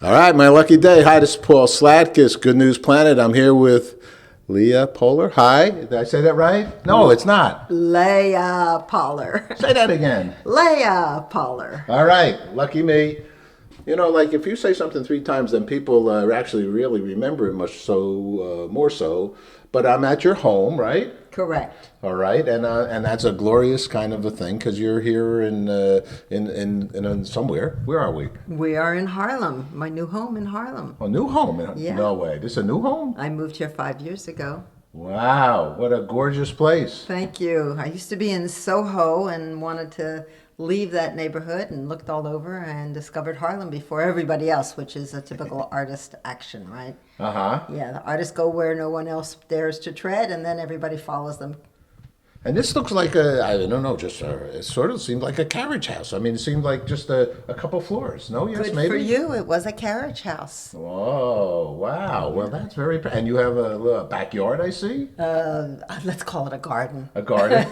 All right, my lucky day. Hi, this is Paul Slatkus, Good News Planet. I'm here with Leah Poller. Hi. Did I say that right? No, it's not. Leah Poller. Say that again. Leah Poller. All right, lucky me. You know, like if you say something three times, then people actually really remember it much more so. But I'm at your home, right? Correct. All right, and that's a glorious kind of a thing because you're here in somewhere. Where are we? We are in Harlem, my new home in Harlem. A new home? Yeah. No way. This is a new home? I moved here 5 years ago. Wow, what a gorgeous place. Thank you. I used to be in Soho and wanted to leave that neighborhood and looked all over and discovered Harlem before everybody else, which is a typical artist action, right? Uh-huh. Yeah, the artists go where no one else dares to tread, and then everybody follows them. And this looks like I don't know, just it sort of seemed like a carriage house. I mean, it seemed like just a couple floors. No, yes, Good maybe? for you. It was a carriage house. Whoa, wow. Well, that's and you have a little backyard, I see? Let's call it a garden. A garden.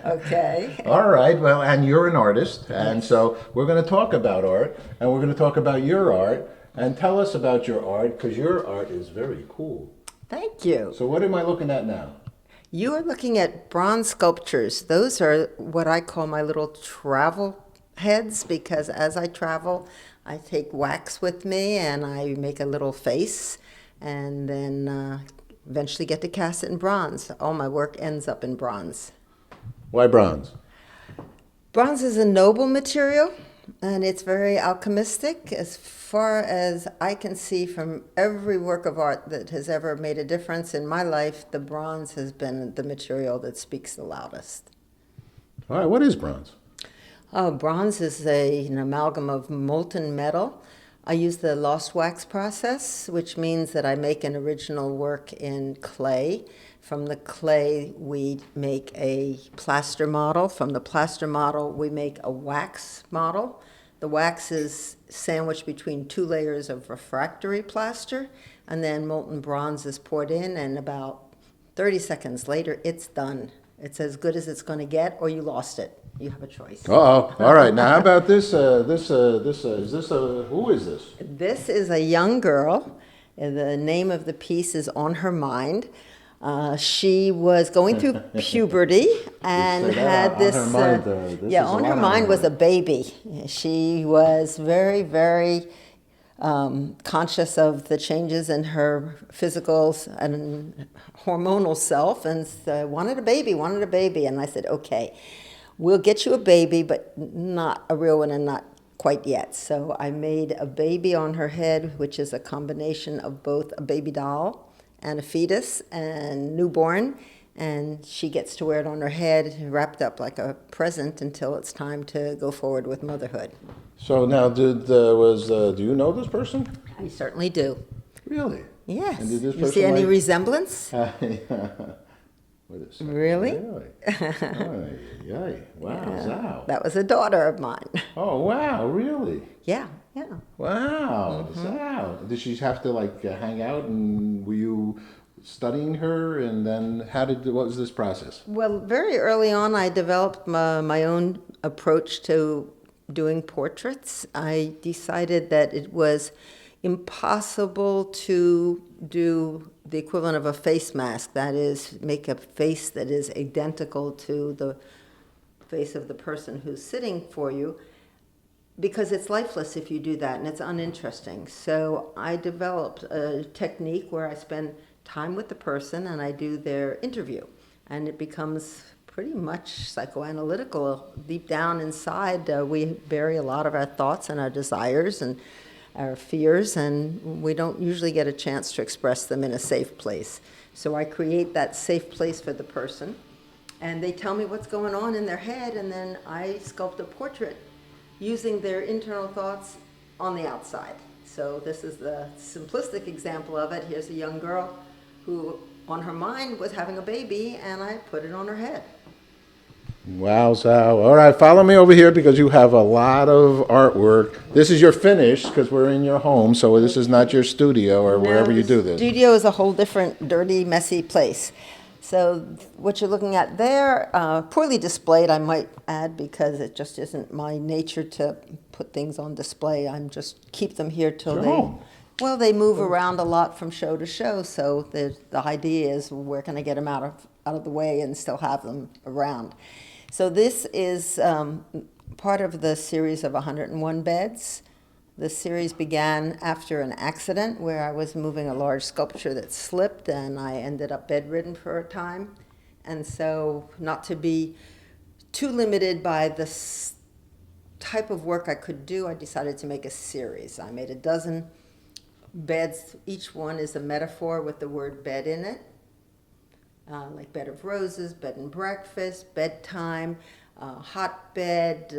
Okay. All right. Well, and you're an artist, and so we're going to talk about art, and we're going to talk about your art, and tell us about your art, because your art is very cool. Thank you. So what am I looking at now? You are looking at bronze sculptures. Those are what I call my little travel heads, because as I travel, I take wax with me and I make a little face, and then eventually get to cast it in bronze. All my work ends up in bronze. Why bronze? Bronze is a noble material, and it's very alchemistic. As far as I can see from every work of art that has ever made a difference in my life, the bronze has been the material that speaks the loudest. All right. What is bronze? Oh, bronze is an amalgam of molten metal. I use the lost wax process, which means that I make an original work in clay. From the clay, we make a plaster model. From the plaster model, we make a wax model. The wax is sandwiched between two layers of refractory plaster, and then molten bronze is poured in, and about 30 seconds later, it's done. It's as good as it's going to get, or you lost it. You have a choice. Uh-oh. All right. Now, how about this? Who is this? This is a young girl. The name of the piece is On Her Mind. She was going through puberty and had this. On her mind was a baby. She was very, very conscious of the changes in her physical and hormonal self, and wanted a baby. And I said, okay, we'll get you a baby, but not a real one, and not quite yet. So I made a baby on her head, which is a combination of both a baby doll and a fetus and newborn, and she gets to wear it on her head, wrapped up like a present until it's time to go forward with motherhood. So now, do you know this person? I certainly do. Really? Yes. And did this You see any person resemblance? Wait a second. Really? Really? Ay, ay, wow, Zow. That was a daughter of mine. Oh, wow, really? Yeah. Wow, Zow. Did she have to hang out, and were you studying her, and then what was this process? Well, very early on, I developed my own approach to doing portraits. I decided that it was impossible to do the equivalent of a face mask, that is, make a face that is identical to the face of the person who's sitting for you, because it's lifeless if you do that, and it's uninteresting. So I developed a technique where I spend time with the person and I do their interview, and it becomes pretty much psychoanalytical. Deep down inside, we bury a lot of our thoughts and our desires and our fears, and we don't usually get a chance to express them in a safe place. So I create that safe place for the person, and they tell me what's going on in their head, and then I sculpt a portrait using their internal thoughts on the outside. So this is the simplistic example of it. Here's a young girl who, on her mind, was having a baby, and I put it on her head. Wow, Zow. All right, follow me over here because you have a lot of artwork. This is your finish because we're in your home, so this is not your studio or wherever you do this. Studio is a whole different, dirty, messy place. So what you're looking at there, poorly displayed, I might add, because it just isn't my nature to put things on display. I'm just keep them here till It's your they, home. well, they move around a lot from show to show. So the idea is, where can I get them out of the way and still have them around? So this is part of the series of 101 beds. The series began after an accident where I was moving a large sculpture that slipped, and I ended up bedridden for a time. And so, not to be too limited by the type of work I could do, I decided to make a series. I made a dozen beds. Each one is a metaphor with the word bed in it, like bed of roses, bed and breakfast, bedtime, hotbed,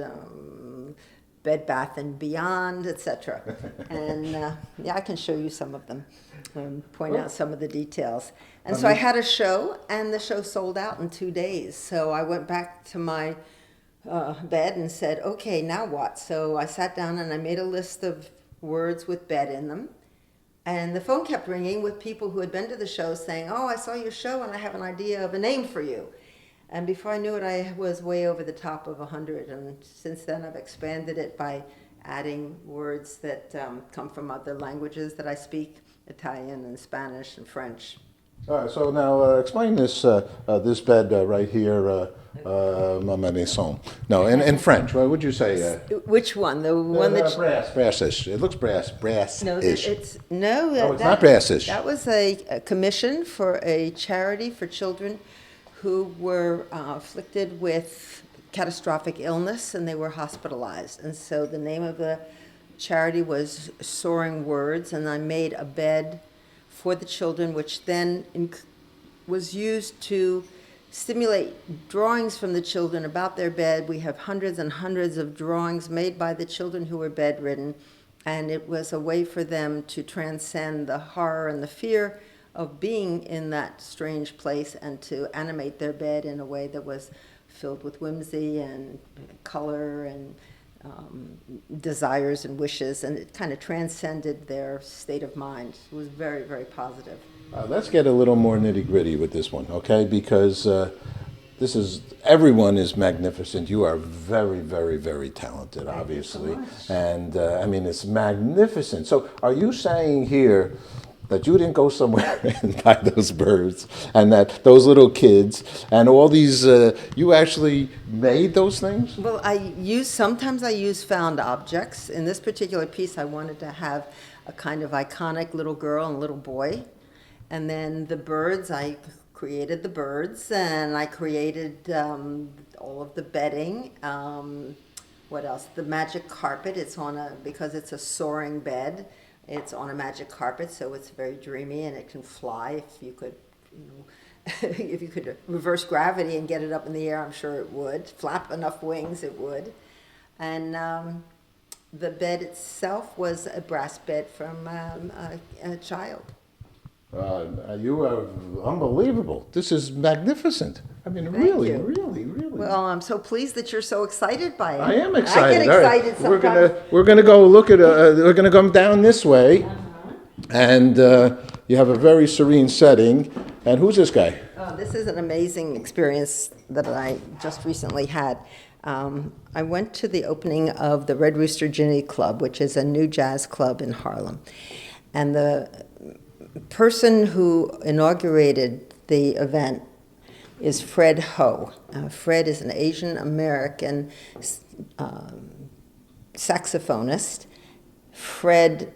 Bed Bath and Beyond, etc. And yeah, I can show you some of them and point out some of the details. And so I had a show, and the show sold out in 2 days. So I went back to my bed and said, okay, now what? So I sat down and I made a list of words with bed in them. And the phone kept ringing with people who had been to the show saying, oh, I saw your show and I have an idea of a name for you. And before I knew it, I was way over the top of 100. And since then, I've expanded it by adding words that come from other languages that I speak, Italian and Spanish and French. All right, so now explain this this bed right here, ma maison. No, in French. What would you say? Which one? The one that brassish. It looks brassish. No, it's not brassish. That was a commission for a charity for children who were afflicted with catastrophic illness, and they were hospitalized. And so the name of the charity was Soaring Words, and I made a bed for the children, which then was used to stimulate drawings from the children about their bed. We have hundreds and hundreds of drawings made by the children who were bedridden, and it was a way for them to transcend the horror and the fear of being in that strange place, and to animate their bed in a way that was filled with whimsy and color and desires and wishes, and it kind of transcended their state of mind. It was very, very positive. Let's get a little more nitty-gritty with this one, okay? Because everyone is magnificent. You are very, very, very talented, obviously. Thank you so much. And I mean, it's magnificent. So are you saying here that you didn't go somewhere and buy those birds, and that those little kids and all these, you actually made those things? Well, sometimes I use found objects. In this particular piece, I wanted to have a kind of iconic little girl and little boy. And then the birds, I created the birds, and I created all of the bedding. What else? The magic carpet. Because it's a soaring bed, it's on a magic carpet, so it's very dreamy, and it can fly. If you could, if you could reverse gravity and get it up in the air, I'm sure it would. Flap enough wings, it would. And the bed itself was a brass bed from a child. You are unbelievable. This is magnificent. I mean, really, you. really, really. Well, I'm so pleased that you're so excited by it. I am excited. I get All right. excited sometimes. We're gonna go look at. We're gonna come down this way, and you have a very serene setting. And who's this guy? Oh, this is an amazing experience that I just recently had. I went to the opening of the Red Rooster Ginny Club, which is a new jazz club in Harlem, and the person who inaugurated the event is Fred Ho. Fred is an Asian American saxophonist. Fred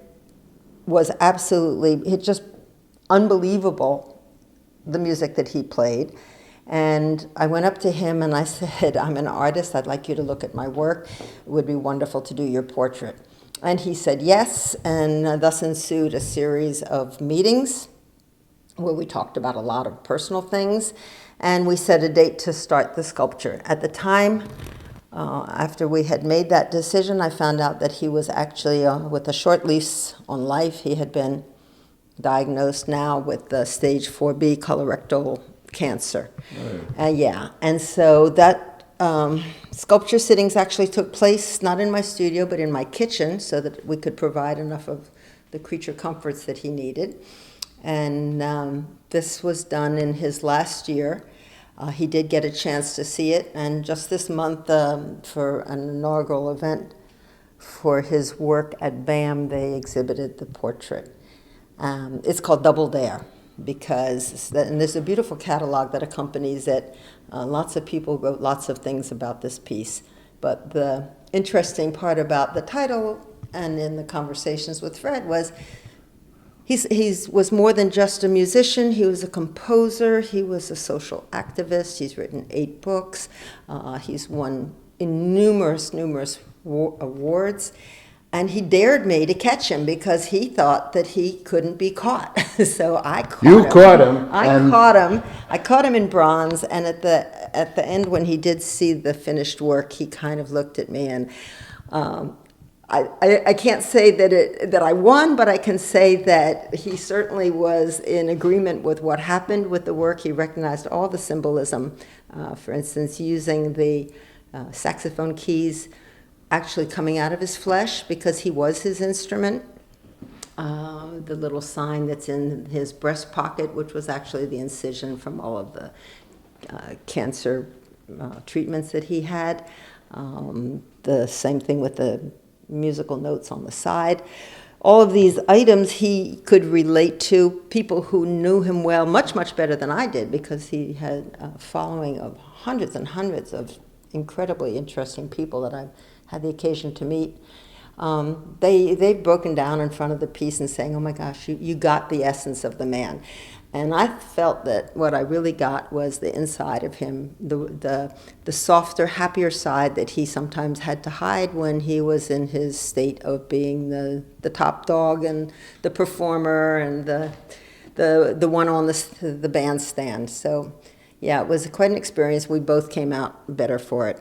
was absolutely, just unbelievable, the music that he played. And I went up to him and I said, I'm an artist, I'd like you to look at my work. It would be wonderful to do your portrait. And he said yes, and thus ensued a series of meetings where we talked about a lot of personal things, and we set a date to start the sculpture. At the time, after we had made that decision, I found out that he was actually with a short lease on life. He had been diagnosed now with stage 4B colorectal cancer. Right. Yeah, and so that sculpture sittings actually took place not in my studio but in my kitchen, so that we could provide enough of the creature comforts that he needed. And this was done in his last year. He did get a chance to see it, and just this month, for an inaugural event for his work at BAM, they exhibited the portrait. It's called Double Dare, and there's a beautiful catalog that accompanies it. Lots of people wrote lots of things about this piece, but the interesting part about the title and in the conversations with Fred was he was more than just a musician. He was a composer. He was a social activist. He's written 8 books. He's won in numerous awards. And he dared me to catch him because he thought that he couldn't be caught. So I caught him. You caught him. I caught him in bronze. And at the end, when he did see the finished work, he kind of looked at me, and I can't say that I won, but I can say that he certainly was in agreement with what happened with the work. He recognized all the symbolism. For instance, using the saxophone keys actually coming out of his flesh because he was his instrument. The little sign that's in his breast pocket, which was actually the incision from all of the cancer treatments that he had. The same thing with the musical notes on the side. All of these items he could relate to people who knew him well, much better than I did, because he had a following of hundreds and hundreds of incredibly interesting people that I've had the occasion to meet. They've broken down in front of the piece and saying, "Oh my gosh, you got the essence of the man." And I felt that what I really got was the inside of him, the softer, happier side that he sometimes had to hide when he was in his state of being the top dog and the performer and the one on the bandstand. So yeah, it was quite an experience. We both came out better for it.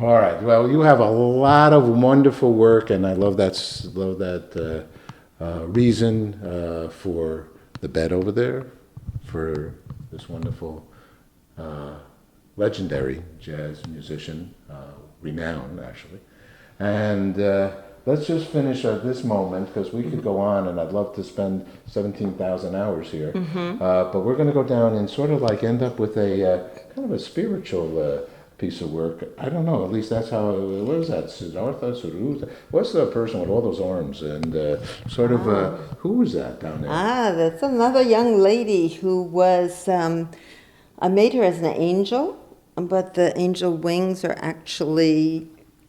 All right. Well, you have a lot of wonderful work, and I love that reason for the bed over there, for this wonderful, legendary jazz musician, renowned actually. And let's just finish at this moment, because we could go on, and I'd love to spend 17,000 hours here. But we're going to go down and sort of like end up with a kind of a spiritual piece of work. I don't know, at least that's how, what is that, Siddhartha, Suruta? What's the person with all those arms? And who was that down there? That's another young lady who was, I made her as an angel, but the angel wings are actually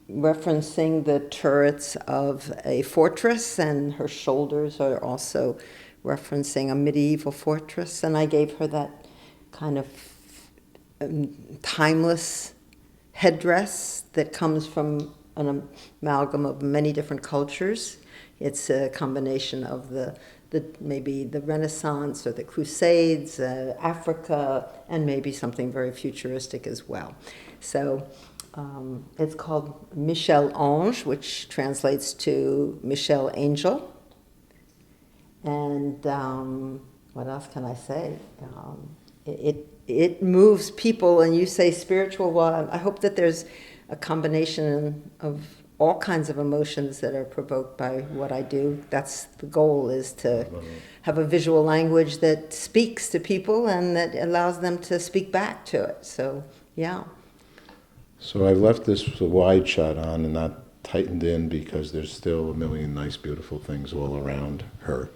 referencing the turrets of a fortress, and her shoulders are also referencing a medieval fortress. And I gave her that kind of timeless headdress that comes from an amalgam of many different cultures. It's a combination of maybe the Renaissance or the Crusades, Africa, and maybe something very futuristic as well. So it's called Michel Ange, which translates to Michel Angel. And what else can I say? It moves people, and you say spiritual. Well, I hope that there's a combination of all kinds of emotions that are provoked by what I do. That's the goal, is to have a visual language that speaks to people and that allows them to speak back to it. So, yeah. So I've left this wide shot on and not tightened in because there's still a million nice, beautiful things all around her,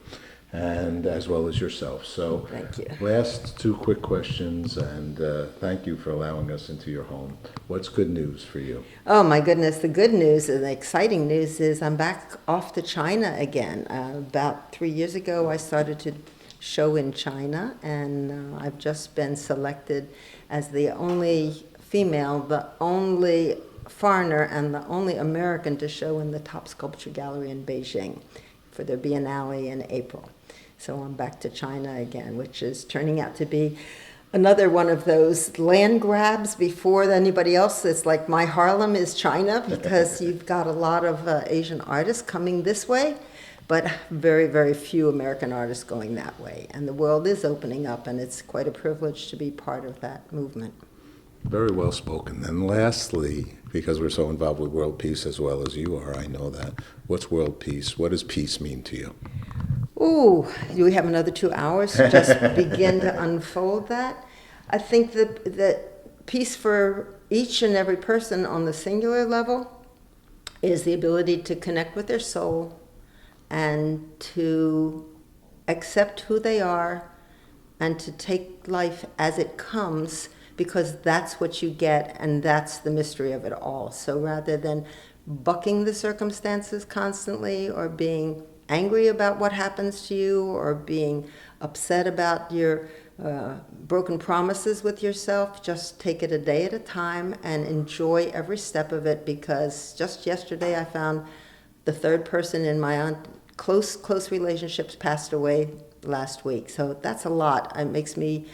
and as well as yourself. So thank you. Last 2 quick questions, and thank you for allowing us into your home. What's good news for you? Oh my goodness, the good news and the exciting news is I'm back off to China again. About 3 years ago I started to show in China, and I've just been selected as the only female, the only foreigner, and the only American to show in the top sculpture gallery in Beijing for their Biennale in April. So I'm back to China again, which is turning out to be another one of those land grabs before anybody else. It's like my Harlem is China, because you've got a lot of Asian artists coming this way, but very, very few American artists going that way. And the world is opening up, and it's quite a privilege to be part of that movement. Very well spoken. And lastly, because we're so involved with world peace as well as you are, I know that. What's world peace? What does peace mean to you? Ooh, do we have another 2 hours to just begin to unfold that? I think that piece for each and every person on the singular level is the ability to connect with their soul and to accept who they are and to take life as it comes, because that's what you get and that's the mystery of it all. So rather than bucking the circumstances constantly or being angry about what happens to you or being upset about your broken promises with yourself, just take it a day at a time and enjoy every step of it, because just yesterday I found the third person in my close relationships passed away last week. So that's a lot. It makes me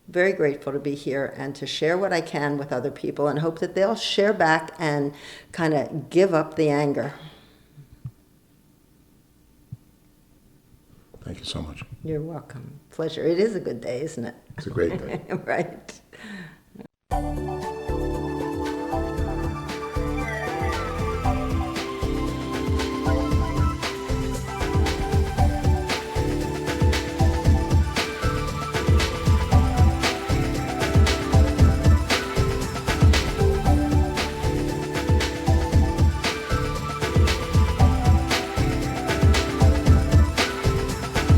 very grateful to be here and to share what I can with other people and hope that they'll share back and kind of give up the anger. Thank you so much. You're welcome. Pleasure. It is a good day, isn't it? It's a great day. Right.